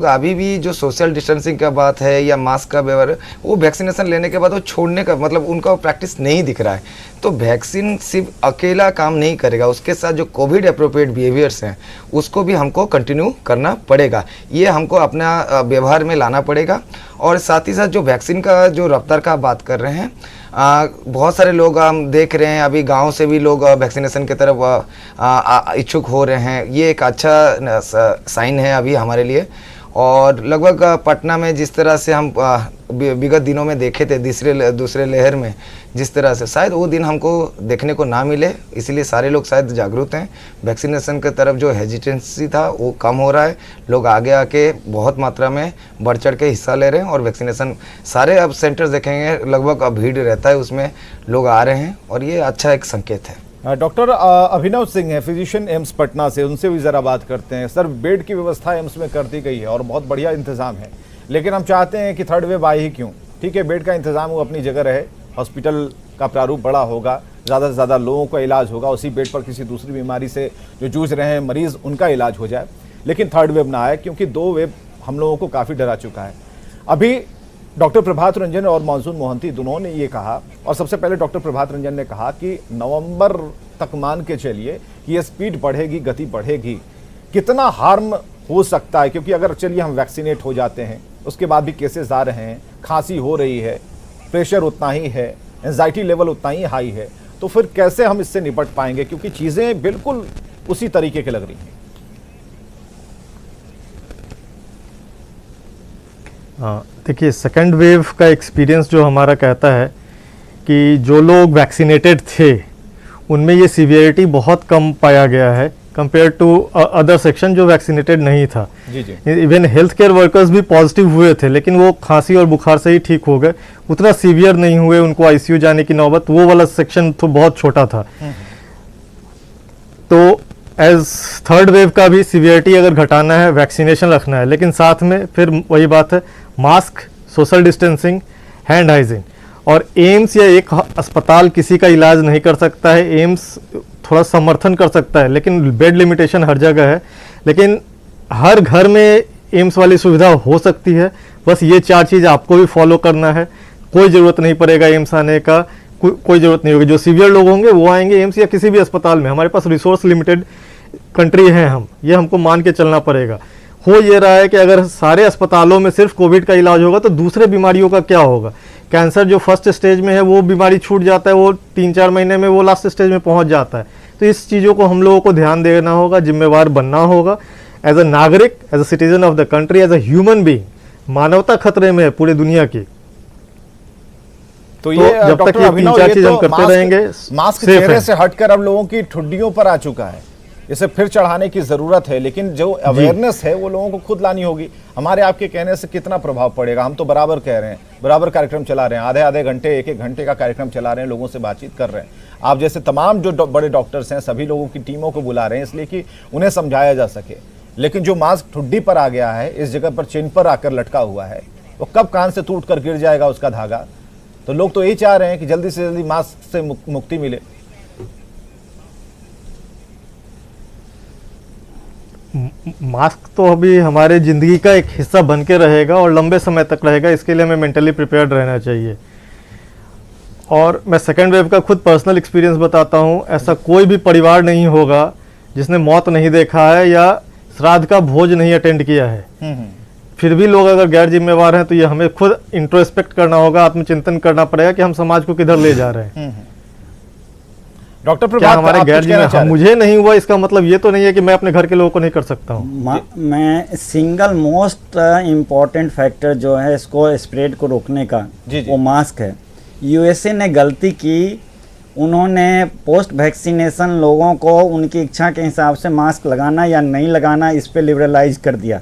अभी भी जो सोशल डिस्टेंसिंग का बात है या मास्क का व्यवहार, वो वैक्सीनेशन लेने के बाद वो छोड़ने का मतलब उनका प्रैक्टिस नहीं दिख रहा है। तो वैक्सीन सिर्फ अकेला काम नहीं करेगा, उसके साथ जो कोविड अप्रोप्रिएट बिहेवियर्स हैं उसको भी हमको कंटिन्यू करना पड़ेगा। ये हमको अपना व्यवहार में लाना पड़ेगा। और साथ ही साथ जो वैक्सीन का जो रफ्तार का बात कर रहे हैं, बहुत सारे लोग हम देख रहे हैं, अभी गांव से भी लोग वैक्सीनेशन की तरफ इच्छुक हो रहे हैं। ये एक अच्छा साइन है अभी हमारे लिए। और लगभग पटना में जिस तरह से हम विगत दिनों में देखे थे दूसरे लहर में, जिस तरह से शायद वो दिन हमको देखने को ना मिले, इसलिए सारे लोग शायद जागरूक हैं। वैक्सीनेशन की तरफ जो हेजिटेंसी था वो कम हो रहा है, लोग आगे आके बहुत मात्रा में बढ़ चढ़ के हिस्सा ले रहे हैं। और वैक्सीनेशन सारे अब सेंटर्स देखेंगे लगभग भीड़ रहता है, उसमें लोग आ रहे हैं और ये अच्छा एक संकेत है। डॉक्टर अभिनव सिंह है, फिजिशियन एम्स पटना से, उनसे भी ज़रा बात करते हैं। सर, बेड की व्यवस्था एम्स में कर दी गई है और बहुत बढ़िया इंतज़ाम है, लेकिन हम चाहते हैं कि थर्ड वेव आए ही क्यों। ठीक है, बेड का इंतज़ाम वो अपनी जगह रहे, हॉस्पिटल का प्रारूप बड़ा होगा, ज़्यादा से ज़्यादा लोगों का इलाज होगा, उसी बेड पर किसी दूसरी बीमारी से जो जूझ रहे हैं मरीज़ उनका इलाज हो जाए, लेकिन थर्ड वेव ना आए, क्योंकि 2 वेव हम लोगों को काफ़ी डरा चुका है। अभी डॉक्टर प्रभात रंजन और मानसून मोहंती दोनों ने ये कहा, और सबसे पहले डॉक्टर प्रभात रंजन ने कहा कि नवंबर तक मान के चलिए कि ये स्पीड बढ़ेगी, गति बढ़ेगी। कितना हार्म हो सकता है, क्योंकि अगर चलिए हम वैक्सीनेट हो जाते हैं, उसके बाद भी केसेस आ रहे हैं, खांसी हो रही है, प्रेशर उतना ही है, एंजाइटी लेवल उतना ही हाई है, तो फिर कैसे हम इससे निपट पाएंगे, क्योंकि चीज़ें बिल्कुल उसी तरीके की लग रही हैं। हाँ, देखिए, सेकेंड वेव का एक्सपीरियंस जो हमारा कहता है कि जो लोग वैक्सीनेटेड थे उनमें ये सीवियरिटी बहुत कम पाया गया है कंपेयर टू अदर सेक्शन जो वैक्सीनेटेड नहीं था। जी जी। इवन हेल्थ केयर वर्कर्स भी पॉजिटिव हुए थे, लेकिन वो खांसी और बुखार से ही ठीक हो गए, उतना सीवियर नहीं हुए, उनको आईसीयू जाने की नौबत, वो वाला सेक्शन तो बहुत छोटा था। तो एज थर्ड वेव का भी सीवियरिटी अगर घटाना है, वैक्सीनेशन रखना है, लेकिन साथ में फिर वही बात है, mask, social distancing, hand hygiene. और एम्स या एक अस्पताल किसी का इलाज नहीं कर सकता है, एम्स थोड़ा समर्थन कर सकता है, लेकिन बेड लिमिटेशन हर जगह है। लेकिन हर घर में एम्स वाली सुविधा हो सकती है, बस ये 4 चीज़ आपको भी फॉलो करना है। कोई ज़रूरत नहीं पड़ेगा एम्स आने का, कोई ज़रूरत नहीं होगी। जो सीवियर लोग होंगे वो आएंगे एम्स या किसी भी अस्पताल में। हमारे पास रिसोर्स लिमिटेड कंट्री है, ये हमको मान के चलना पड़ेगा। हो ये रहा है कि अगर सारे अस्पतालों में सिर्फ कोविड का इलाज होगा तो दूसरे बीमारियों का क्या होगा। कैंसर जो फर्स्ट स्टेज में है वो बीमारी छूट जाता है, वो 3-4 महीने में वो लास्ट स्टेज में पहुंच जाता है। तो इस चीज़ों को हम लोगों को ध्यान देना होगा, जिम्मेवार बनना होगा एज अ नागरिक, as a citizen of the country, as a human being. मानवता खतरे में है पूरी दुनिया की। तो ये जब तक ये 3-4 चीज हम करते रहेंगे, मास्क चेहरे से हटकर अब लोगों की ठुड्डियों पर आ चुका है, इसे फिर चढ़ाने की जरूरत है, लेकिन जो अवेयरनेस है वो लोगों को खुद लानी होगी। हमारे आपके कहने से कितना प्रभाव पड़ेगा? हम तो बराबर कह रहे हैं, बराबर कार्यक्रम चला रहे हैं, आधे घंटे, 1-1 घंटे का कार्यक्रम चला रहे हैं, लोगों से बातचीत कर रहे हैं। आप जैसे तमाम जो बड़े डॉक्टर्स हैं सभी लोगों की टीमों को बुला रहे हैं, इसलिए कि उन्हें समझाया जा सके। लेकिन जो मास्क ठुड्डी पर आ गया है, इस जगह पर चिन्ह पर आकर लटका हुआ है, वो कब कान से टूट कर गिर जाएगा उसका धागा। तो लोग तो यही चाह रहे हैं कि जल्दी से जल्दी मास्क से मुक्ति मिले। मास्क तो अभी हमारे ज़िंदगी का एक हिस्सा बन के रहेगा और लंबे समय तक रहेगा, इसके लिए हमें मेंटली प्रिपेयर्ड रहना चाहिए। और मैं सेकेंड वेव का खुद पर्सनल एक्सपीरियंस बताता हूँ। ऐसा कोई भी परिवार नहीं होगा जिसने मौत नहीं देखा है या श्राद्ध का भोज नहीं अटेंड किया है। फिर भी लोग अगर गैर जिम्मेवार हैं तो ये हमें खुद इंट्रोस्पेक्ट करना होगा, आत्मचिंतन करना पड़ेगा कि हम समाज को किधर ले जा रहे हैं। डॉक्टर क्या प्रभात, हमारे गैर जिम्मेवार, मुझे नहीं हुआ इसका मतलब ये तो नहीं है कि मैं अपने घर के लोगों को नहीं कर सकता हूँ। मैं सिंगल मोस्ट इम्पॉर्टेंट फैक्टर जो है इसको स्प्रेड को रोकने का, वो मास्क है। यूएसए ने गलती की, उन्होंने पोस्ट वैक्सीनेशन लोगों को उनकी इच्छा के हिसाब से मास्क लगाना या नहीं लगाना इस पे लिबरलाइज कर दिया।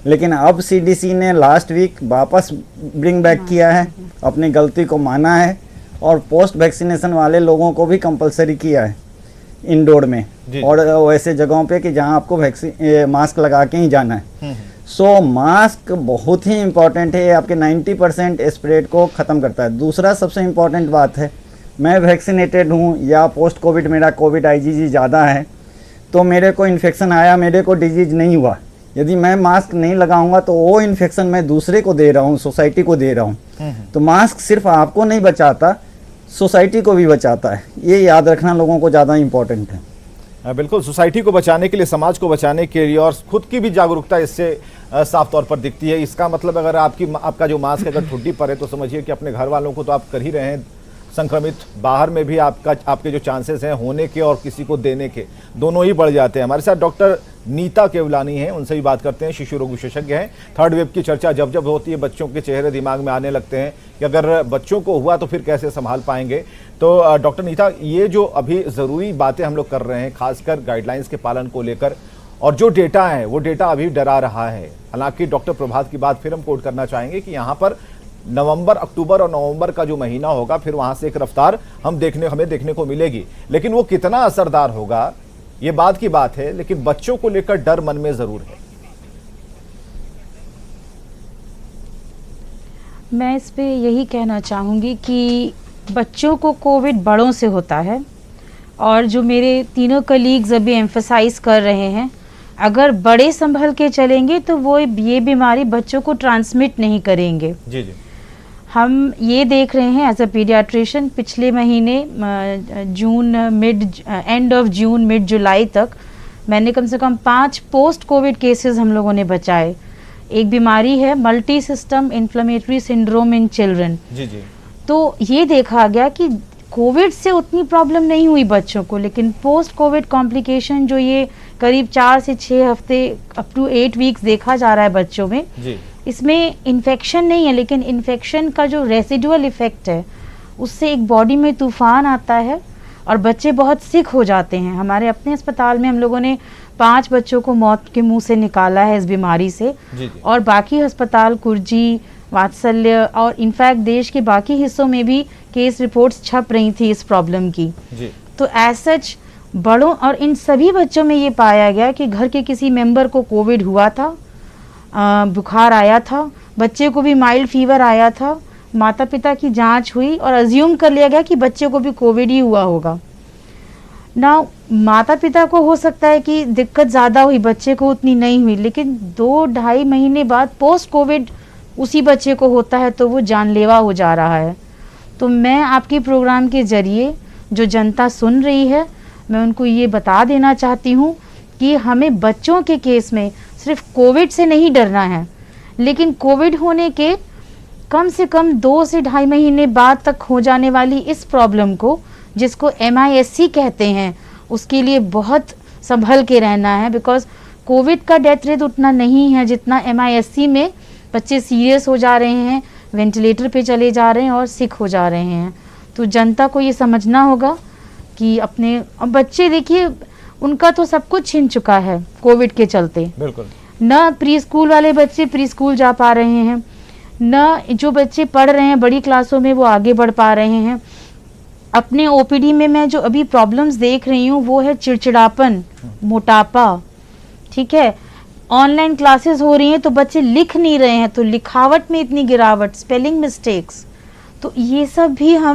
लेकिन अब सीडीसी ने लास्ट वीक वापस ब्रिंग बैक किया है, अपनी गलती को माना है और पोस्ट वैक्सीनेशन वाले लोगों को भी कंपलसरी किया है इंडोर में और वैसे जगहों पे कि जहां आपको मास्क लगा के ही जाना है। सो मास्क बहुत ही इम्पॉर्टेंट है, आपके 90% स्प्रेड को ख़त्म करता है। दूसरा सबसे इम्पॉर्टेंट बात है, मैं वैक्सीनेटेड हूँ या पोस्ट कोविड मेरा कोविड आईजीजी ज़्यादा है, तो मेरे को इन्फेक्शन आया, मेरे को डिजीज नहीं हुआ, यदि मैं मास्क नहीं लगाऊंगा तो वो इन्फेक्शन मैं दूसरे को दे रहा हूँ, सोसाइटी को दे रहा हूँ। तो मास्क सिर्फ आपको नहीं बचाता, सोसाइटी को भी बचाता है। ये याद रखना लोगों को ज़्यादा इम्पोर्टेंट है। बिल्कुल, सोसाइटी को बचाने के लिए, समाज को बचाने के लिए और खुद की भी जागरूकता इससे साफ तौर पर दिखती है। इसका मतलब अगर आपका जो मास्क अगर ठुड्डी पर है तो समझिए कि अपने घर वालों को तो आप कर ही रहे हैं संक्रमित, बाहर में भी आपके जो चांसेस हैं होने के और किसी को देने के, दोनों ही बढ़ जाते हैं। हमारे साथ डॉक्टर नीता केवलानी हैं, उनसे भी बात करते हैं, शिशु रोग विशेषज्ञ हैं। थर्ड वेव की चर्चा जब जब होती है बच्चों के चेहरे दिमाग में आने लगते हैं कि अगर बच्चों को हुआ तो फिर कैसे संभाल पाएंगे। तो डॉक्टर नीता, ये जो अभी ज़रूरी बातें हम लोग कर रहे हैं, खासकर गाइडलाइंस के पालन को लेकर, और जो डेटा है वो डेटा अभी डरा रहा है। हालांकि डॉक्टर प्रभात की बात फिर हम कोट करना चाहेंगे कि यहाँ पर नवंबर, अक्टूबर और नवंबर का जो महीना होगा फिर वहां से एक रफ्तार हमें देखने को मिलेगी, लेकिन वो कितना असरदार होगा ये बात की बात है। लेकिन बच्चों को लेकर डर मन में जरूर है। मैं इस पे यही कहना चाहूँगी कि बच्चों को कोविड बड़ों से होता है, और जो मेरे तीनों कलीग्स अभी एम्फसाइज कर रहे हैं, अगर बड़े संभल के चलेंगे तो वो ये बीमारी बच्चों को ट्रांसमिट नहीं करेंगे। जी जी, हम ये देख रहे हैं एज अ पीडियाट्रिशियन, पिछले महीने एंड ऑफ जून मिड जुलाई तक मैंने कम से कम 5 पोस्ट कोविड केसेस हम लोगों ने बचाए। एक बीमारी है multi system inflammatory syndrome in children. जी जी, तो ये देखा गया कि कोविड से उतनी प्रॉब्लम नहीं हुई बच्चों को, लेकिन पोस्ट कोविड कॉम्प्लिकेशन जो ये करीब 4 से 6 हफ्ते अप टू 8 वीक्स देखा जा रहा है बच्चों में जी। इसमें इन्फेक्शन नहीं है, लेकिन इन्फेक्शन का जो रेसिडुअल इफेक्ट है उससे एक बॉडी में तूफान आता है और बच्चे बहुत सिक हो जाते हैं। हमारे अपने अस्पताल में हम लोगों ने 5 बच्चों को मौत के मुंह से निकाला है इस बीमारी से। जी। और बाकी अस्पताल कुर्जी, वात्सल्य और इनफैक्ट देश के बाकी हिस्सों में भी केस रिपोर्ट्स छप रही थी इस प्रॉब्लम की। जी। तो एज सच बड़ों और इन सभी बच्चों में ये पाया गया कि घर के किसी मेंबर को कोविड हुआ था, बुखार आया था, बच्चे को भी माइल्ड फीवर आया था, माता पिता की जांच हुई और अज्यूम कर लिया गया कि बच्चे को भी कोविड ही हुआ होगा ना। माता पिता को हो सकता है कि दिक्कत ज़्यादा हुई, बच्चे को उतनी नहीं हुई, लेकिन 2-2.5 महीने बाद पोस्ट कोविड उसी बच्चे को होता है तो वो जानलेवा हो जा रहा है। तो मैं आपके प्रोग्राम के जरिए जो जनता सुन रही है, मैं उनको ये बता देना चाहती हूँ कि हमें बच्चों के केस में सिर्फ कोविड से नहीं डरना है, लेकिन कोविड होने के कम से कम 2 से 2.5 महीने बाद तक हो जाने वाली इस प्रॉब्लम को, जिसको MIS-C कहते हैं, उसके लिए बहुत संभल के रहना है। बिकॉज कोविड का डेथ रेट उतना नहीं है जितना MIS-C में बच्चे सीरियस हो जा रहे हैं, वेंटिलेटर पे चले जा रहे हैं और सिक हो जा रहे हैं। तो जनता को ये समझना होगा कि अपने बच्चे, देखिए उनका तो सब कुछ छिन चुका है कोविड के चलते। बिल्कुल। न प्री स्कूल वाले बच्चे प्री स्कूल जा पा रहे हैं, न जो बच्चे पढ़ रहे हैं बड़ी क्लासों में वो आगे बढ़ पा रहे हैं। अपने OPD में मैं जो अभी प्रॉब्लम्स देख रही हूँ वो है चिड़चिड़ापन, मोटापा, ठीक है। ऑनलाइन क्लासेस हो रही हैं तो बच्चे लिख नहीं रहे हैं, तो लिखावट में इतनी गिरावट, स्पेलिंग मिस्टेक्स, तो ये सब भी हम